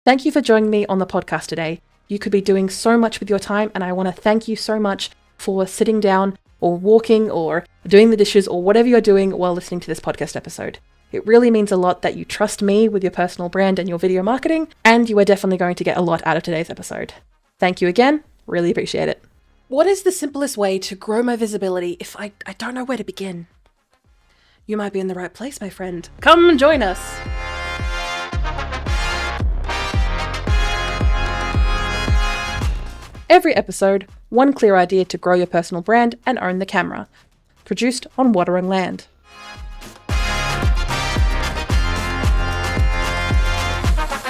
Thank you for joining me on the podcast today. You could be doing so much with your time, and I want to thank you so much for sitting down or walking or doing the dishes or whatever you're doing while listening to this podcast episode. It really means a lot that you trust me with your personal brand and your video marketing, and you are definitely going to get a lot out of today's episode. Thank you again. Really appreciate it. What is the simplest way to grow my visibility if I don't know where to begin? You might be in the right place, my friend. Come join us. Every episode, one clear idea to grow your personal brand and own the camera. Produced on water and land.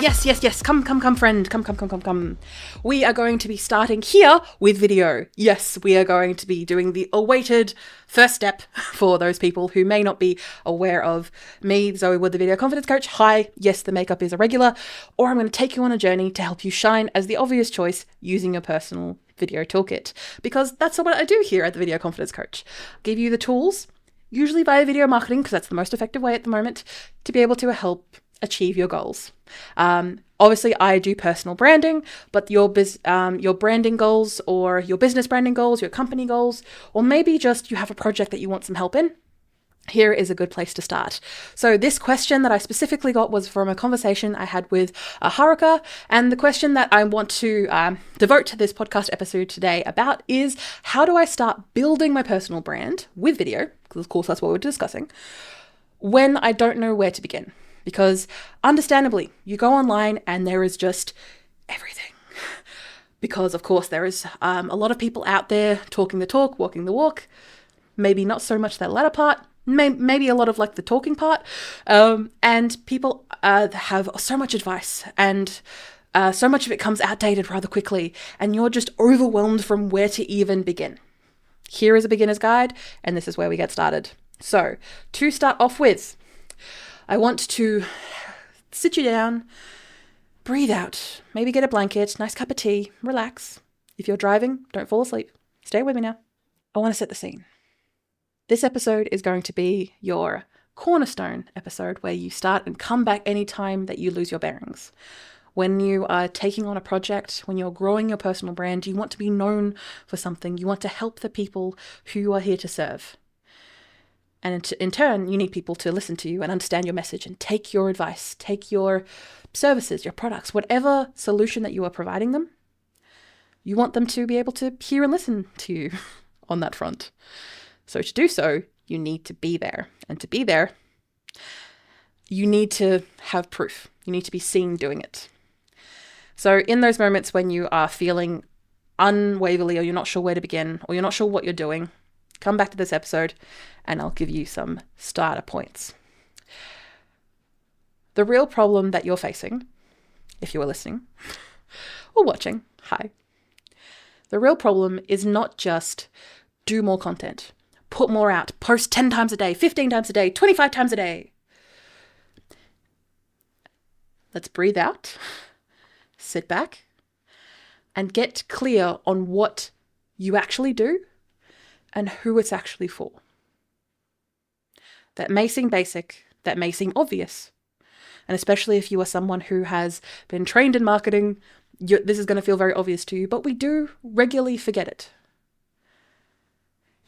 Yes. Come, friend. Come. We are going to be starting here with video. Yes, we are going to be doing the awaited first step for those people who may not be aware of me, Zoe Wood, the video confidence coach. Hi, yes, the makeup is irregular, or I'm going to take you on a journey to help you shine as the obvious choice using your personal video toolkit, because that's what I do here at the Video Confidence Coach. Give you the tools, usually via video marketing, because that's the most effective way at the moment, to be able to help achieve your goals. Obviously, I do personal branding, but your branding goals or your business branding goals, your company goals, or maybe just you have a project that you want some help in, here is a good place to start. So this question that I specifically got was from a conversation I had with Haruka, and the question that I want to devote to this podcast episode today about is, how do I start building my personal brand with video, because of course that's what we're discussing, when I don't know where to begin? Because understandably, you go online and there is just everything. Because of course there is a lot of people out there talking the talk, walking the walk. Maybe not so much that latter part. Maybe a lot of like the talking part. And people have so much advice, and so much of it comes outdated rather quickly. And you're just overwhelmed from where to even begin. Here is a beginner's guide, and this is where we get started. So to start off with, I want to sit you down, breathe out, maybe get a blanket, nice cup of tea, relax. If you're driving, don't fall asleep. Stay with me now. I want to set the scene. This episode is going to be your cornerstone episode, where you start and come back anytime that you lose your bearings. When you are taking on a project, when you're growing your personal brand, you want to be known for something. You want to help the people who you are here to serve. And in turn, you need people to listen to you and understand your message and take your advice, take your services, your products, whatever solution that you are providing them. You want them to be able to hear and listen to you on that front. So to do so, you need to be there. And to be there, you need to have proof. You need to be seen doing it. So in those moments when you are feeling unwaverly, or you're not sure where to begin, or you're not sure what you're doing, come back to this episode and I'll give you some starter points. The real problem that you're facing, if you are listening or watching, hi. The real problem is not just do more content, put more out, post 10 times a day, 15 times a day, 25 times a day. Let's breathe out, sit back, and get clear on what you actually do and who it's actually for. That may seem basic, that may seem obvious, and especially if you are someone who has been trained in marketing, this is going to feel very obvious to you, but we do regularly forget it.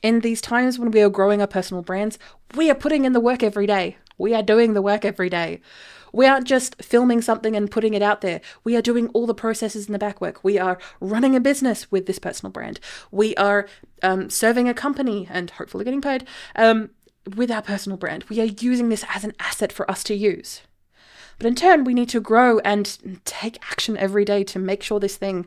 In these times when we are growing our personal brands, we are putting in the work every day. We are doing the work every day. We aren't just filming something and putting it out there. We are doing all the processes in the back work. We are running a business with this personal brand. We are serving a company and hopefully getting paid with our personal brand. We are using this as an asset for us to use. But in turn, we need to grow and take action every day to make sure this thing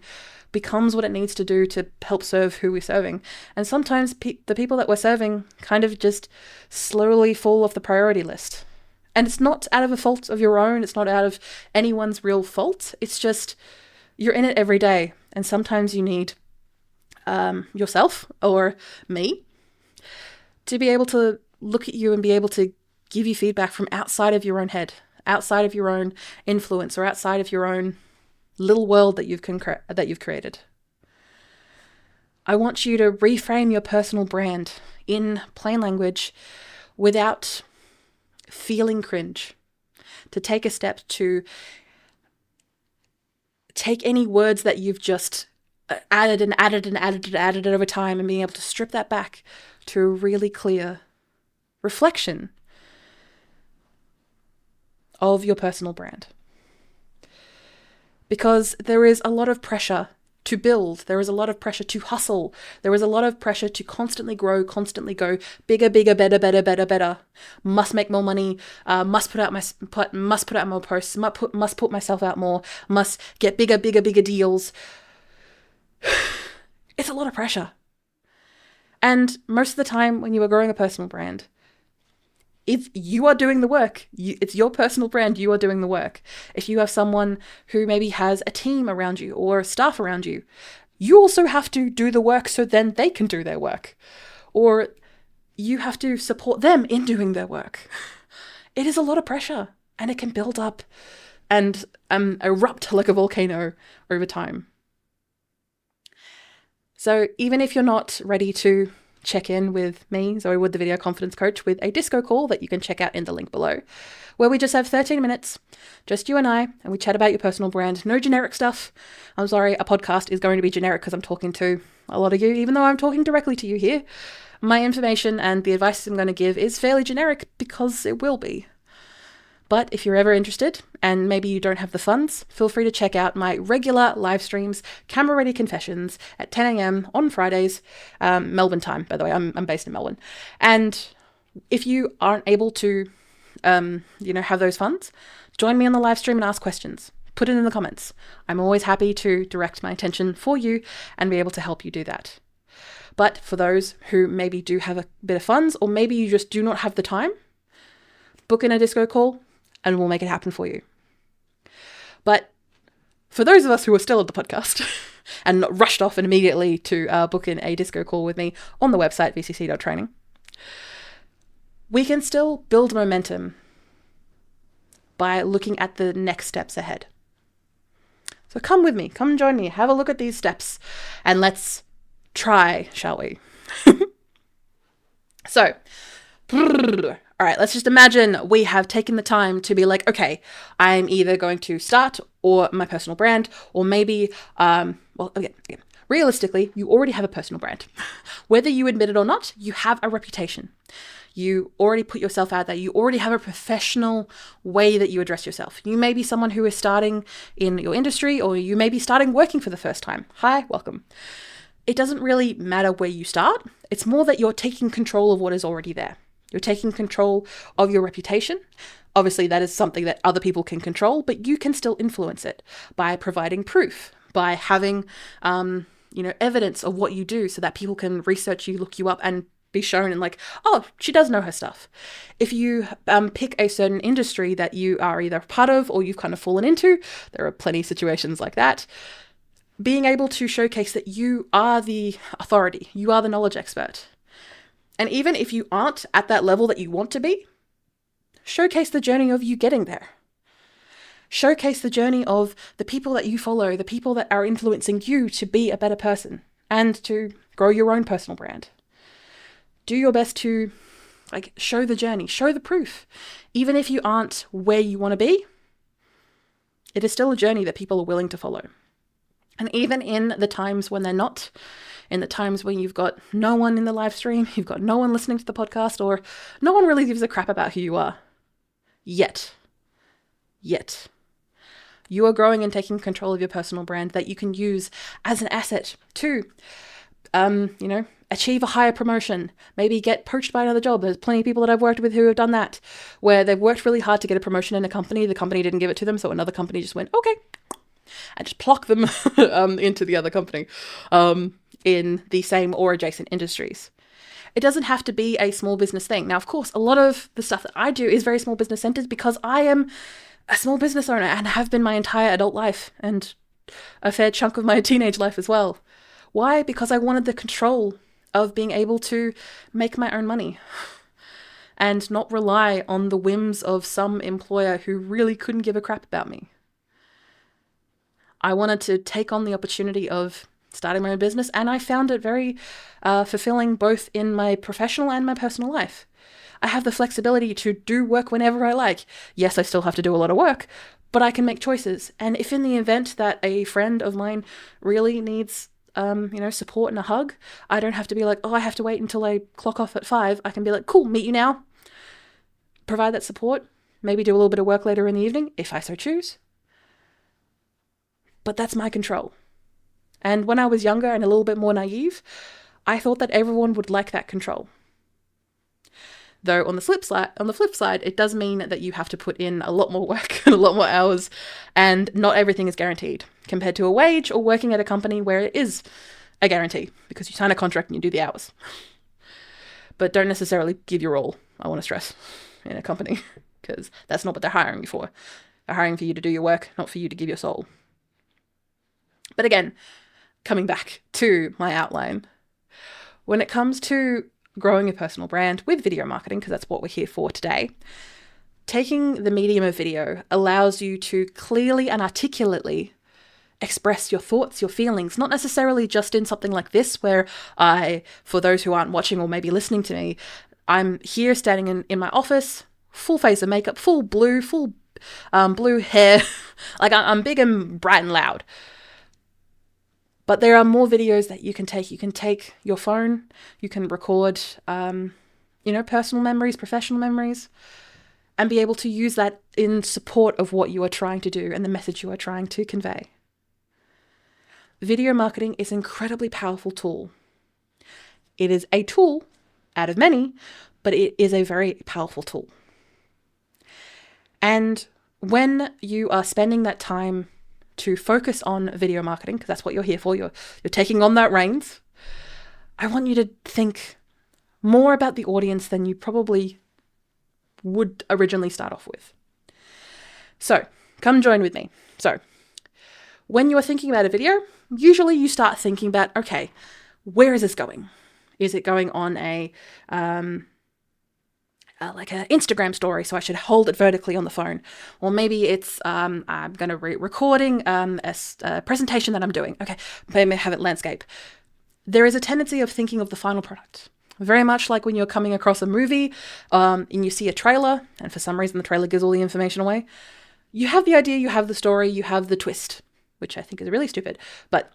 becomes what it needs to do to help serve who we're serving. And sometimes the people that we're serving kind of just slowly fall off the priority list. And it's not out of a fault of your own. It's not out of anyone's real fault. It's just you're in it every day. And sometimes you need yourself or me to be able to look at you and be able to give you feedback from outside of your own head, outside of your own influence, or outside of your own little world that you've created. I want you to reframe your personal brand in plain language without feeling cringe, to take a step to take any words that you've just added over time and being able to strip that back to a really clear reflection of your personal brand. Because there is a lot of pressure to build. There is a lot of pressure to hustle. There is a lot of pressure to constantly grow, constantly go bigger, better. Must make more money. Must put out more posts. Must put myself out more. Must get bigger deals. It's a lot of pressure. And most of the time when you are growing a personal brand, if you are doing the work, it's your personal brand, you are doing the work. If you have someone who maybe has a team around you or staff around you, you also have to do the work so then they can do their work. Or you have to support them in doing their work. It is a lot of pressure and it can build up and erupt like a volcano over time. So even if you're not ready to check in with me, Zoe Wood, the video confidence coach, with a disco call that you can check out in the link below, where we just have 13 minutes, just you and we chat about your personal brand. No generic stuff. I'm sorry, a podcast is going to be generic because I'm talking to a lot of you, even though I'm talking directly to you here. My information and the advice I'm going to give is fairly generic because it will be. But if you're ever interested, and maybe you don't have the funds, feel free to check out my regular live streams, Camera Ready Confessions, at 10 a.m. on Fridays, Melbourne time, by the way. I'm based in Melbourne. And if you aren't able to, have those funds, join me on the live stream and ask questions. Put it in the comments. I'm always happy to direct my attention for you and be able to help you do that. But for those who maybe do have a bit of funds, or maybe you just do not have the time, book in a disco call, and we'll make it happen for you. But for those of us who are still at the podcast and not rushed off and immediately to book in a disco call with me on the website, thiccc.training, we can still build momentum by looking at the next steps ahead. So come with me, come join me, have a look at these steps, and let's try, shall we? So, all right, let's just imagine we have taken the time to be like, okay, I'm either going to start or my personal brand, or maybe, realistically, you already have a personal brand. Whether you admit it or not, you have a reputation. You already put yourself out there. You already have a professional way that you address yourself. You may be someone who is starting in your industry, or you may be starting working for the first time. Hi, welcome. It doesn't really matter where you start. It's more that you're taking control of what is already there. You're taking control of your reputation. Obviously, that is something that other people can control, but you can still influence it by providing proof, by having, evidence of what you do so that people can research you, look you up, and be shown and like, oh, she does know her stuff. If you pick a certain industry that you are either part of or you've kind of fallen into, there are plenty of situations like that, being able to showcase that you are the authority, you are the knowledge expert. And even if you aren't at that level that you want to be, showcase the journey of you getting there. Showcase the journey of the people that you follow, the people that are influencing you to be a better person and to grow your own personal brand. Do your best to show the journey, show the proof. Even if you aren't where you want to be, it is still a journey that people are willing to follow. And even in the times when they're not, in the times when you've got no one in the live stream, you've got no one listening to the podcast, or no one really gives a crap about who you are. Yet. You are growing and taking control of your personal brand that you can use as an asset to, achieve a higher promotion, maybe get poached by another job. There's plenty of people that I've worked with who have done that, where they've worked really hard to get a promotion in a company. The company didn't give it to them, so another company just went, okay, and just pluck them into the other company in the same or adjacent industries. It doesn't have to be a small business thing. Now, of course, a lot of the stuff that I do is very small business centered because I am a small business owner and have been my entire adult life and a fair chunk of my teenage life as well. Why? Because I wanted the control of being able to make my own money and not rely on the whims of some employer who really couldn't give a crap about me. I wanted to take on the opportunity of starting my own business, and I found it very fulfilling both in my professional and my personal life. I have the flexibility to do work whenever I like. Yes, I still have to do a lot of work, but I can make choices. And if in the event that a friend of mine really needs support and a hug, I don't have to be like, oh, I have to wait until I clock off at 5. I can be like, cool, meet you now. Provide that support. Maybe do a little bit of work later in the evening, if I so choose. But that's my control. And when I was younger and a little bit more naive, I thought that everyone would like that control. Though on the flip side, it does mean that you have to put in a lot more work and a lot more hours, and not everything is guaranteed compared to a wage or working at a company where it is a guarantee because you sign a contract and you do the hours. But don't necessarily give your all, I want to stress, in a company, because that's not what they're hiring you for. They're hiring for you to do your work, not for you to give your soul. But again, coming back to my outline, when it comes to growing a personal brand with video marketing, because that's what we're here for today, taking the medium of video allows you to clearly and articulately express your thoughts, your feelings, not necessarily just in something like this where for those who aren't watching or maybe listening to me, I'm here standing in my office, full face of makeup, full blue hair, like I'm big and bright and loud. But there are more videos that you can take. You can take your phone, you can record, personal memories, professional memories, and be able to use that in support of what you are trying to do and the message you are trying to convey. Video marketing is an incredibly powerful tool. It is a tool out of many, but it is a very powerful tool. And when you are spending that time to focus on video marketing, because that's what you're here for, you're taking on that reins, I want you to think more about the audience than you probably would originally start off with. So come join with me. So when you're thinking about a video, usually you start thinking about, okay, where is this going? Is it going on like an Instagram story, so I should hold it vertically on the phone? Or maybe it's I'm going to be recording a presentation that I'm doing. Okay, maybe have it landscape. There is a tendency of thinking of the final product. Very much like when you're coming across a movie and you see a trailer, and for some reason the trailer gives all the information away. You have the idea, you have the story, you have the twist, which I think is really stupid, but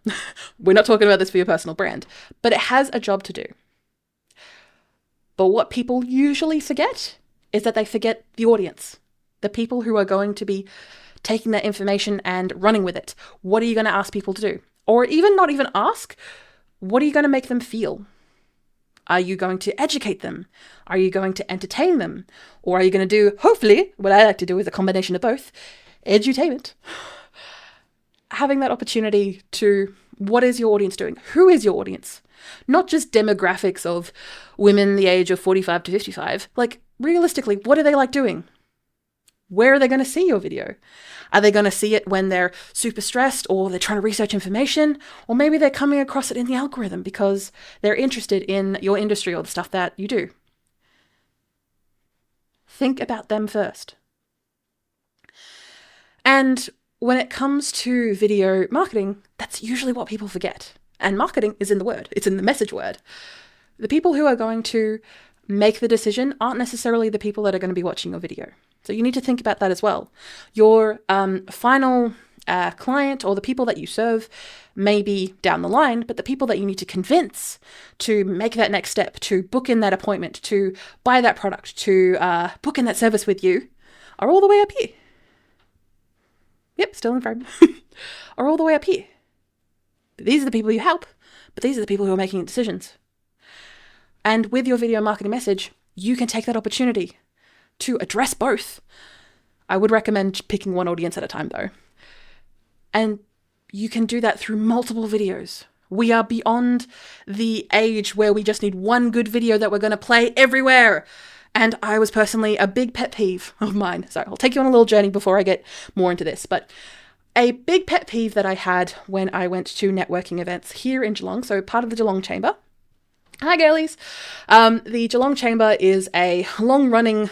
we're not talking about this for your personal brand. But it has a job to do. But what people usually forget is that they forget the audience, the people who are going to be taking that information and running with it. What are you going to ask people to do? Or even not even ask, what are you going to make them feel? Are you going to educate them? Are you going to entertain them? Or are you going to do, hopefully, what I like to do is a combination of both, edutainment. Having that opportunity to, what is your audience doing? Who is your audience? Not just demographics of women the age of 45 to 55. Like, realistically, what are they like doing? Where are they going to see your video? Are they going to see it when they're super stressed, or they're trying to research information? Or maybe they're coming across it in the algorithm because they're interested in your industry or the stuff that you do. Think about them first. And when it comes to video marketing, that's usually what people forget. And marketing is in the word. It's in the message word. The people who are going to make the decision aren't necessarily the people that are going to be watching your video. So you need to think about that as well. Your final client or the people that you serve may be down the line, but the people that you need to convince to make that next step, to book in that appointment, to buy that product, to book in that service with you, are all the way up here. Yep, still in frame. Are all the way up here. These are the people you help, but these are the people who are making decisions. And with your video marketing message, you can take that opportunity to address both. I would recommend picking one audience at a time though. And you can do that through multiple videos. We are beyond the age where we just need one good video that we're going to play everywhere. And I was personally a big pet peeve of mine. So I'll take you on a little journey before I get more into this. But a big pet peeve that I had when I went to networking events here in Geelong, so part of the Geelong Chamber. Hi, girlies. The Geelong Chamber is a long-running,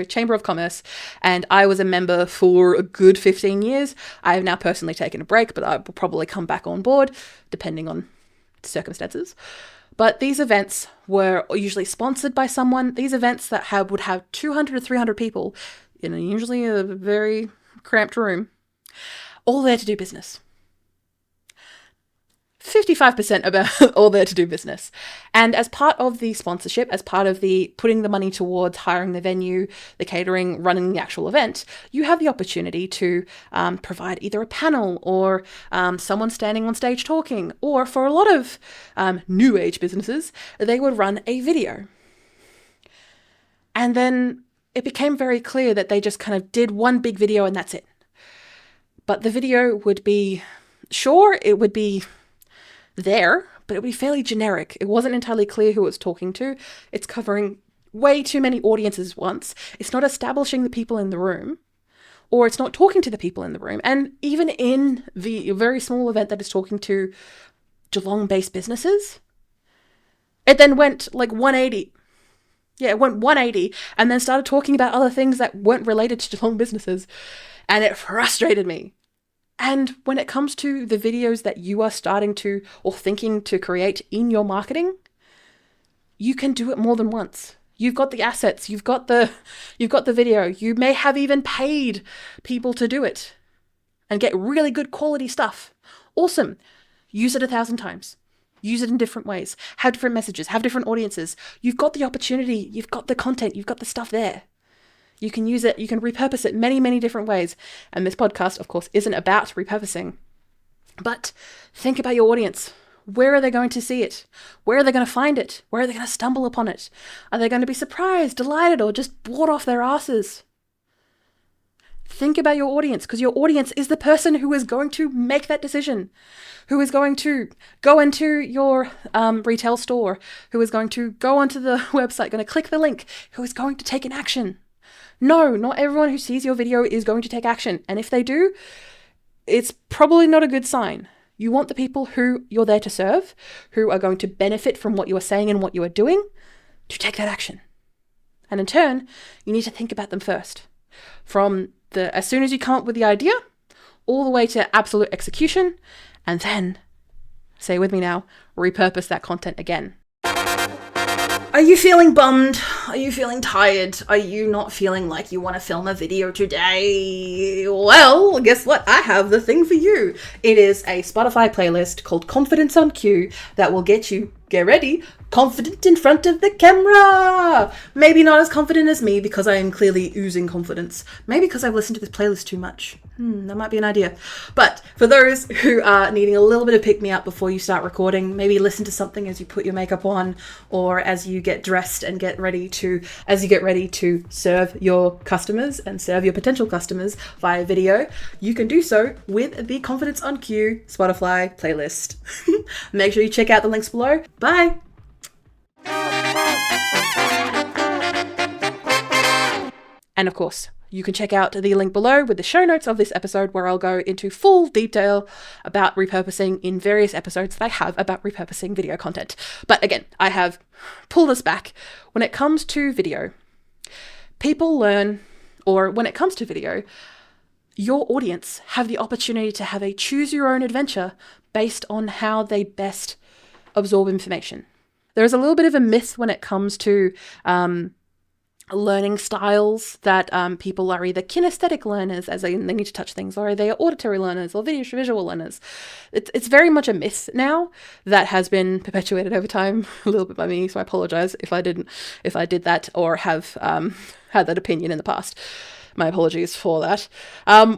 Chamber of Commerce, and I was a member for a good 15 years. I have now personally taken a break, but I will probably come back on board, depending on circumstances. But these events were usually sponsored by someone. These events that would have 200 to 300 people, usually a very cramped room, all there to do business. 55% about all there to do business. And as part of the sponsorship, as part of the putting the money towards hiring the venue, the catering, running the actual event, you have the opportunity to provide either a panel or someone standing on stage talking, or for a lot of new age businesses, they would run a video. And then it became very clear that they just kind of did one big video and that's it. But the video would be, sure, it would be there, but it would be fairly generic. It wasn't entirely clear who it was talking to. It's covering way too many audiences once. It's not establishing the people in the room, or it's not talking to the people in the room. And even in the very small event that is talking to Geelong-based businesses, it then went like 180. Yeah, it went 180 and then started talking about other things that weren't related to Geelong businesses. And it frustrated me. And when it comes to the videos that you are starting to or thinking to create in your marketing, you can do it more than once. You've got the assets, you've got the video. You may have even paid people to do it and get really good quality stuff. Awesome. Use it 1,000 times. Use it in different ways. Have different messages, have different audiences. You've got the opportunity, you've got the content, you've got the stuff there. You can use it, you can repurpose it many, many different ways. And this podcast, of course, isn't about repurposing. But think about your audience. Where are they going to see it? Where are they going to find it? Where are they going to stumble upon it? Are they going to be surprised, delighted, or just bored off their asses? Think about your audience, because your audience is the person who is going to make that decision, who is going to go into your retail store, who is going to go onto the website, going to click the link, who is going to take an action. No, not everyone who sees your video is going to take action. And if they do, it's probably not a good sign. You want the people who you're there to serve, who are going to benefit from what you are saying and what you are doing, to take that action. And in turn, you need to think about them first. From as soon as you come up with the idea, all the way to absolute execution, and then, say with me now, repurpose that content again. Are you feeling bummed? Are you feeling tired? Are you not feeling like you want to film a video today? Well, guess what? I have the thing for you. It is a Spotify playlist called Confidence on Cue that will get you, get ready, confident in front of the camera. Maybe not as confident as me because I am clearly oozing confidence. Maybe because I've listened to this playlist too much. That might be an idea. But for those who are needing a little bit of pick-me-up before you start recording, maybe listen to something as you put your makeup on, or as you get dressed and get ready to serve your customers and serve your potential customers via video, you can do so with the Confidence on Cue Spotify playlist. Make sure you check out the links below. Bye! And of course, you can check out the link below with the show notes of this episode, where I'll go into full detail about repurposing in various episodes that I have about repurposing video content. But again, I have pulled us back. When it comes to video, your audience have the opportunity to have a choose your own adventure based on how they best absorb information. There's a little bit of a myth when it comes to learning styles that people are either kinesthetic learners, as in they need to touch things, or they are auditory learners or visual learners. It's very much a myth now that has been perpetuated over time, a little bit by me, so I apologize if I did that or have had that opinion in the past. My apologies for that.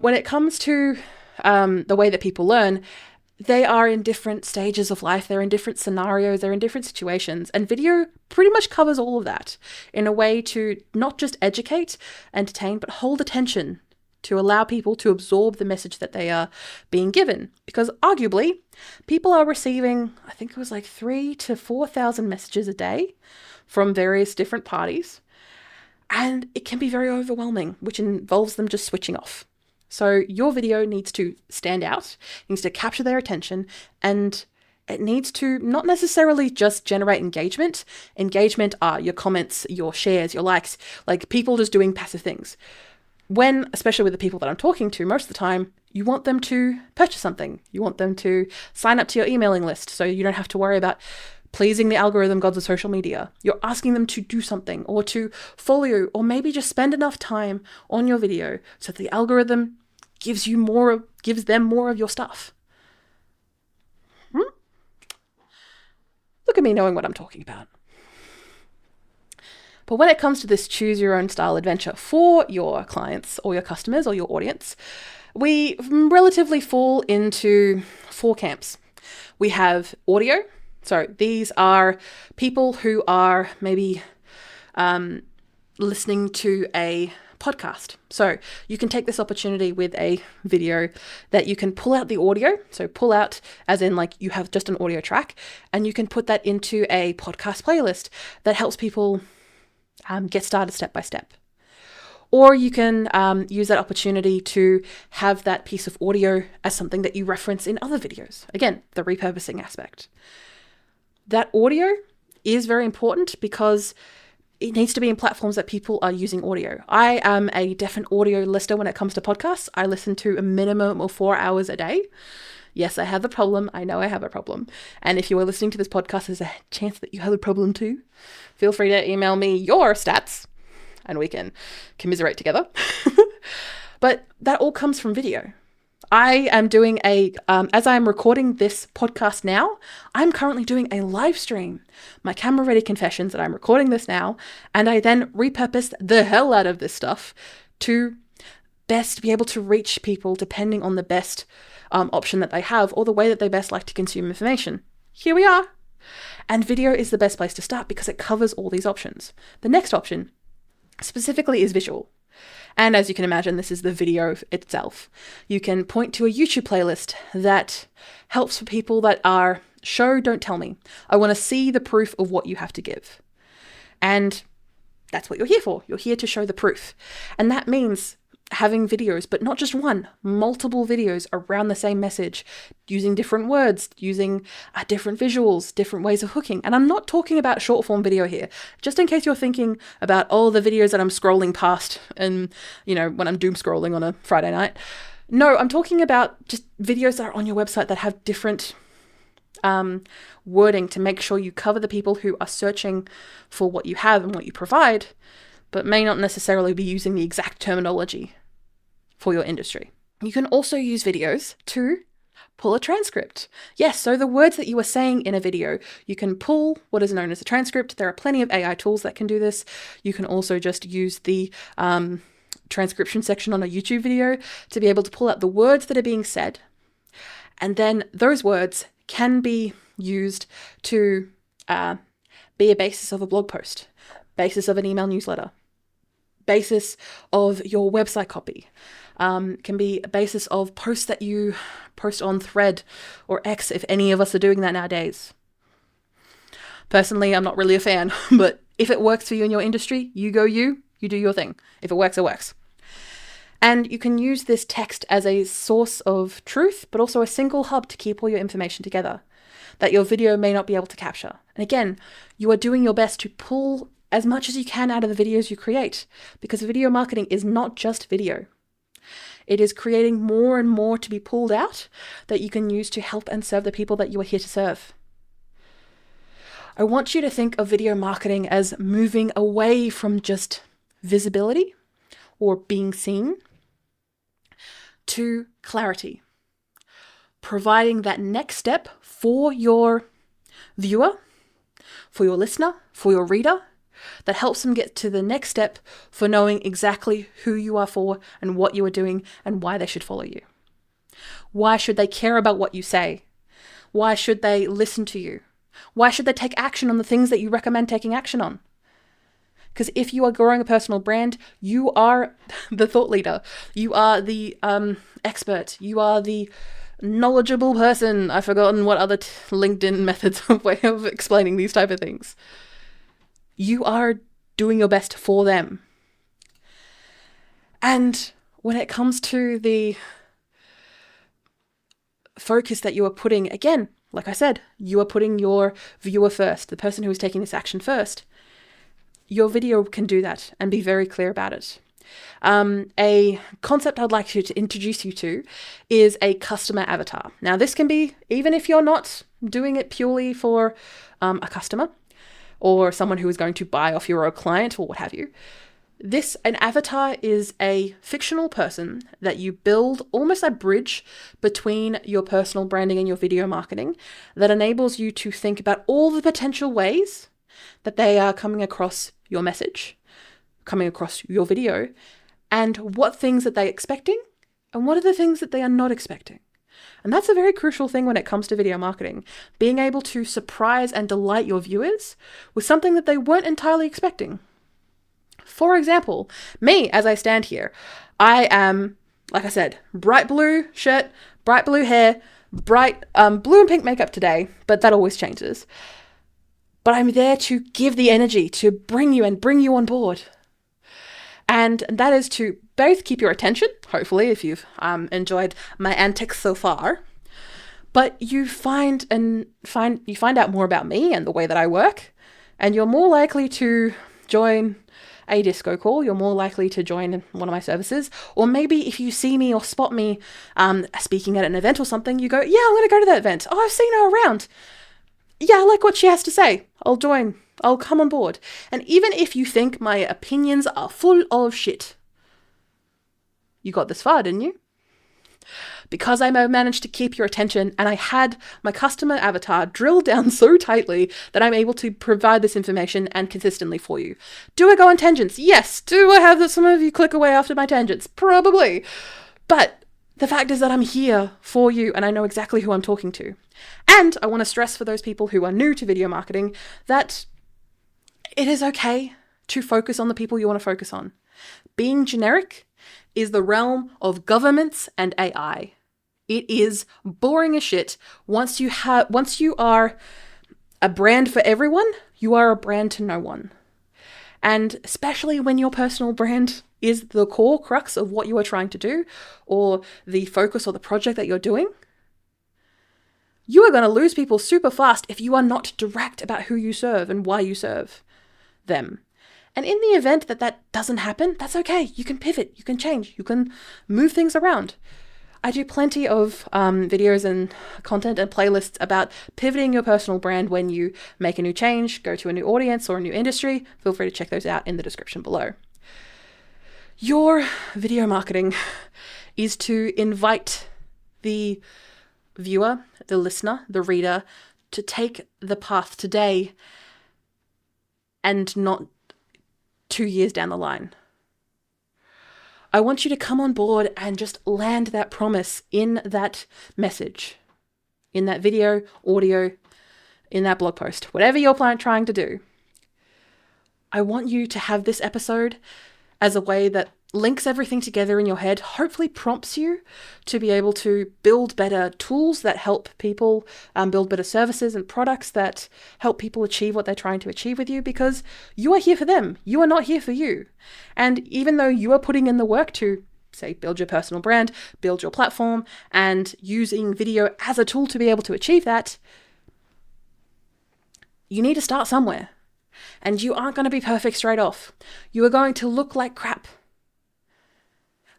When it comes to the way that people learn, they are in different stages of life, they're in different scenarios, they're in different situations, and video pretty much covers all of that in a way to not just educate, entertain, but hold attention, to allow people to absorb the message that they are being given. Because arguably, people are receiving, I think it was like 3,000 to 4,000 messages a day from various different parties, and it can be very overwhelming, which involves them just switching off. So your video needs to stand out, needs to capture their attention, and it needs to not necessarily just generate engagement. Engagement are your comments, your shares, your likes, like people just doing passive things. When, especially with the people that I'm talking to, most of the time, you want them to purchase something. You want them to sign up to your emailing list so you don't have to worry about pleasing the algorithm gods of social media. You're asking them to do something, or to follow you, or maybe just spend enough time on your video so that the algorithm gives them more of your stuff. Look at me knowing what I'm talking about. But when it comes to this choose your own style adventure for your clients or your customers or your audience, we relatively fall into 4 camps. We have audio. So these are people who are maybe listening to a podcast. So you can take this opportunity with a video that you can pull out the audio. So pull out as in like you have just an audio track, and you can put that into a podcast playlist that helps people get started step by step. Or you can use that opportunity to have that piece of audio as something that you reference in other videos. Again, the repurposing aspect. That audio is very important because it needs to be in platforms that people are using audio. I am a definite audio listener when it comes to podcasts. I listen to a minimum of 4 hours a day. Yes, I have a problem. I know I have a problem. And if you are listening to this podcast, there's a chance that you have a problem too. Feel free to email me your stats and we can commiserate together. But that all comes from video. I am doing as I am recording this podcast now, I'm currently doing a live stream, my camera ready confessions that I'm recording this now. And I then repurposed the hell out of this stuff to best be able to reach people depending on the best option that they have or the way that they best like to consume information. Here we are. And video is the best place to start because it covers all these options. The next option specifically is visual. And as you can imagine, this is the video itself. You can point to a YouTube playlist that helps for people that are show, don't tell me. I want to see the proof of what you have to give. And that's what you're here for. You're here to show the proof. And that means having videos, but not just one, multiple videos around the same message, using different words, using different visuals, different ways of hooking. And I'm not talking about short form video here, just in case you're thinking about all the videos that I'm scrolling past and, when I'm doom scrolling on a Friday night. No, I'm talking about just videos that are on your website that have different wording to make sure you cover the people who are searching for what you have and what you provide, but may not necessarily be using the exact terminology for your industry. You can also use videos to pull a transcript. Yes, so the words that you are saying in a video, you can pull what is known as a transcript. There are plenty of AI tools that can do this. You can also just use the transcription section on a YouTube video to be able to pull out the words that are being said. And then those words can be used to be a basis of a blog post, basis of an email newsletter, basis of your website copy, can be a basis of posts that you post on Thread or X, if any of us are doing that nowadays. Personally, I'm not really a fan, but if it works for you in your industry, you do your thing. If it works, it works. And you can use this text as a source of truth, but also a single hub to keep all your information together that your video may not be able to capture. And again, you are doing your best to pull as much as you can out of the videos you create, because video marketing is not just video. It is creating more and more to be pulled out that you can use to help and serve the people that you are here to serve. I want you to think of video marketing as moving away from just visibility or being seen to clarity, providing that next step for your viewer, for your listener, for your reader, that helps them get to the next step for knowing exactly who you are for and what you are doing and why they should follow you. Why should they care about what you say? Why should they listen to you? Why should they take action on the things that you recommend taking action on? Because if you are growing a personal brand, you are the thought leader. You are the expert. You are the knowledgeable person. I've forgotten what other LinkedIn methods of way of explaining these type of things. You are doing your best for them. And when it comes to the focus that you are putting, again, like I said, you are putting your viewer first, the person who is taking this action first. Your video can do that and be very clear about it. A concept I'd like to introduce you to is a customer avatar. Now, this can be, even if you're not doing it purely for a customer or someone who is going to buy off your own client or what have you, An avatar is a fictional person that you build, almost a bridge between your personal branding and your video marketing, that enables you to think about all the potential ways that they are coming across your message, coming across your video, and what things that they're expecting and what are the things that they are not expecting. And that's a very crucial thing when it comes to video marketing, being able to surprise and delight your viewers with something that they weren't entirely expecting. For example, me, as I stand here, I am, like I said, bright blue shirt, bright blue hair, bright blue and pink makeup today, but that always changes. But I'm there to give the energy to bring you on board. And that is to both keep your attention, hopefully, if you've enjoyed my antics so far, but you find out more about me and the way that I work, and you're more likely to join a disco call, you're more likely to join one of my services, or maybe if you see me or spot me speaking at an event or something, you go, yeah, I'm going to go to that event. Oh, I've seen her around. Yeah, I like what she has to say. I'll join. I'll come on board. And even if you think my opinions are full of shit, you got this far, didn't you? Because I managed to keep your attention and I had my customer avatar drilled down so tightly that I'm able to provide this information and consistently for you. Do I go on tangents? Yes. Do I have some of you click away after my tangents? Probably. But the fact is that I'm here for you and I know exactly who I'm talking to. And I want to stress for those people who are new to video marketing that it is okay to focus on the people you want to focus on. Being generic is the realm of governments and AI. It is boring as shit. Once you are a brand for everyone, you are a brand to no one. And especially when your personal brand is the core crux of what you are trying to do, or the focus or the project that you're doing, you are going to lose people super fast if you are not direct about who you serve and why you serve them. And in the event that doesn't happen, that's okay. You can pivot, you can change, you can move things around. I do plenty of videos and content and playlists about pivoting your personal brand when you make a new change, go to a new audience or a new industry. Feel free to check those out in the description below. Your video marketing is to invite the viewer, the listener, the reader, to take the path today and not 2 years down the line. I want you to come on board and just land that promise in that message, in that video, audio, in that blog post, whatever you're trying to do. I want you to have this episode as a way that links everything together in your head, hopefully prompts you to be able to build better tools that help people build better services and products that help people achieve what they're trying to achieve with you, because you are here for them. You are not here for you. And even though you are putting in the work to, say, build your personal brand, build your platform, and using video as a tool to be able to achieve that, you need to start somewhere. And you aren't going to be perfect straight off. You are going to look like crap.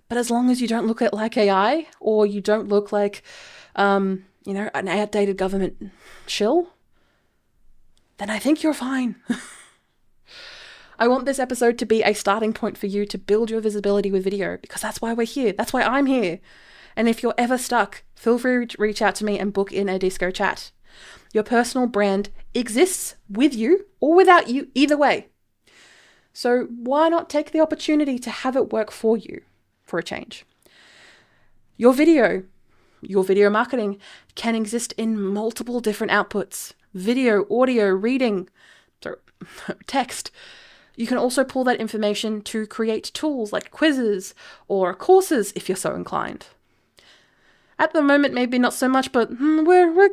But as long as you don't look like AI, or you don't look like, an outdated government shill, then I think you're fine. I want this episode to be a starting point for you to build your visibility with video, because that's why we're here. That's why I'm here. And if you're ever stuck, feel free to reach out to me and book in a disco chat. Your personal brand exists with you or without you, either way. So why not take the opportunity to have it work for you for a change? Your video marketing can exist in multiple different outputs: video, audio, reading, text. You can also pull that information to create tools like quizzes or courses if you're so inclined. At the moment, maybe not so much, but we're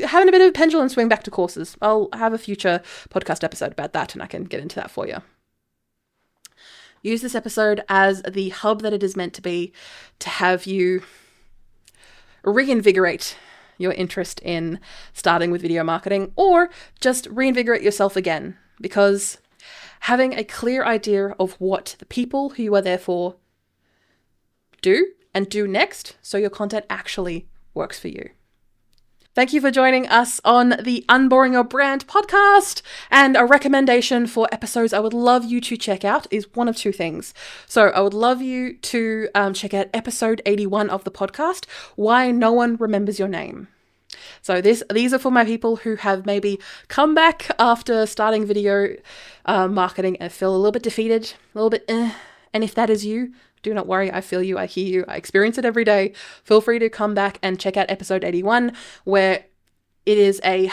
having a bit of a pendulum swing back to courses. I'll have a future podcast episode about that, and I can get into that for you. Use this episode as the hub that it is meant to be, to have you reinvigorate your interest in starting with video marketing, or just reinvigorate yourself again, because having a clear idea of what the people who you are there for do and do next, so your content actually works for you. Thank you for joining us on the Unboring Your Brand podcast. And a recommendation for episodes I would love you to check out is one of two things. So I would love you to check out episode 81 of the podcast, Why No One Remembers Your Name. So these are for my people who have maybe come back after starting video marketing and feel a little bit defeated, a little bit And if that is you, do not worry, I feel you, I hear you, I experience it every day. Feel free to come back and check out episode 81, where it is a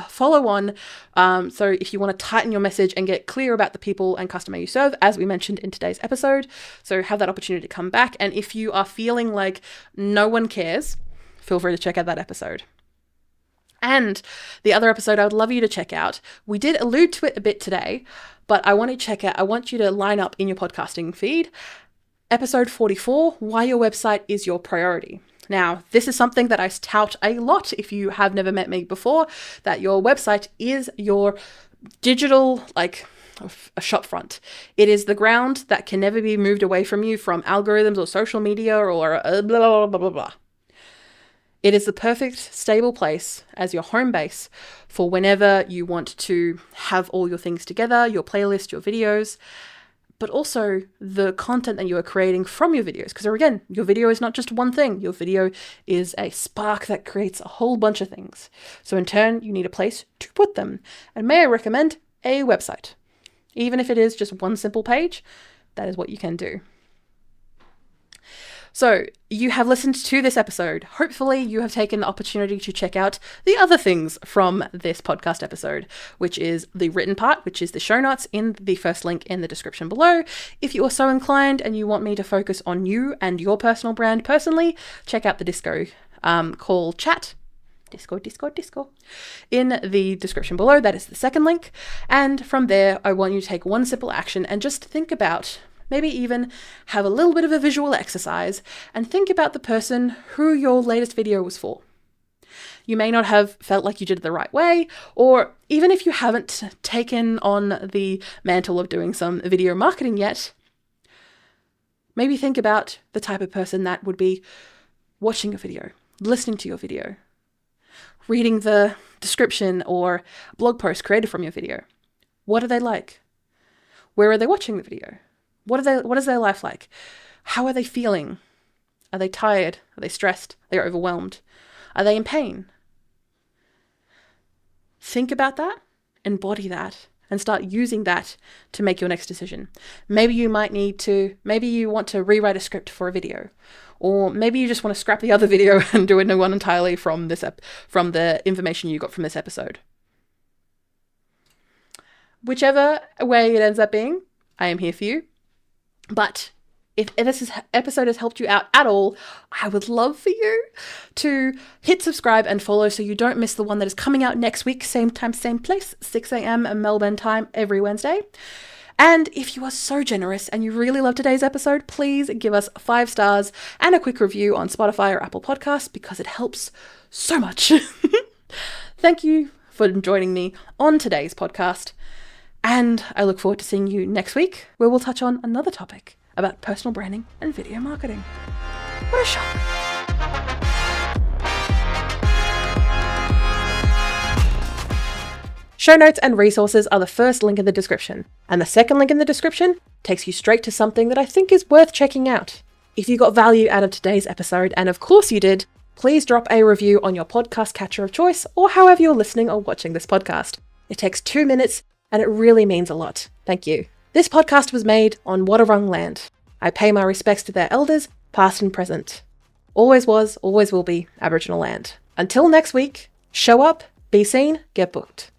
follow-on. So if you want to tighten your message and get clear about the people and customer you serve, as we mentioned in today's episode, so have that opportunity to come back. And if you are feeling like no one cares, feel free to check out that episode. And the other episode I would love you to check out, we did allude to it a bit today, but I want you to line up in your podcasting feed, episode 44, Why Your Website is Your Priority. Now, this is something that I tout a lot if you have never met me before, that your website is your digital, like a shop front. It is the ground that can never be moved away from you from algorithms or social media or blah, blah, blah, blah, blah. It is the perfect, stable place as your home base for whenever you want to have all your things together, your playlist, your videos, but also the content that you are creating from your videos. Because again, your video is not just one thing. Your video is a spark that creates a whole bunch of things. So in turn, you need a place to put them. And may I recommend a website? Even if it is just one simple page, that is what you can do. So you have listened to this episode. Hopefully you have taken the opportunity to check out the other things from this podcast episode, which is the written part, which is the show notes in the first link in the description below. If you are so inclined and you want me to focus on you and your personal brand personally, check out the Disco call chat. Disco in the description below. That is the second link. And from there, I want you to take one simple action and just think about, maybe even have a little bit of a visual exercise and think about the person who your latest video was for. You may not have felt like you did it the right way, or even if you haven't taken on the mantle of doing some video marketing yet, maybe think about the type of person that would be watching your video, listening to your video, reading the description or blog post created from your video. What are they like? Where are they watching the video? What is their life like? How are they feeling? Are they tired? Are they stressed? Are they overwhelmed? Are they in pain? Think about that, embody that, and start using that to make your next decision. Maybe you want to rewrite a script for a video, or maybe you just want to scrap the other video and do a new one entirely from the information you got from this episode. Whichever way it ends up being, I am here for you. But if this episode has helped you out at all, I would love for you to hit subscribe and follow so you don't miss the one that is coming out next week, same time, same place, 6 a.m. Melbourne time every Wednesday. And if you are so generous and you really love today's episode, please give us 5 stars and a quick review on Spotify or Apple Podcasts because it helps so much. Thank you for joining me on today's podcast. And I look forward to seeing you next week, where we'll touch on another topic about personal branding and video marketing. What a shock. Show notes and resources are the first link in the description, and the second link in the description takes you straight to something that I think is worth checking out. If you got value out of today's episode, and of course you did, please drop a review on your podcast catcher of choice or however you're listening or watching this podcast. It takes 2 minutes and it really means a lot. Thank you. This podcast was made on Wadawurrung land. I pay my respects to their elders, past and present. Always was, always will be Aboriginal land. Until next week, show up, be seen, get booked.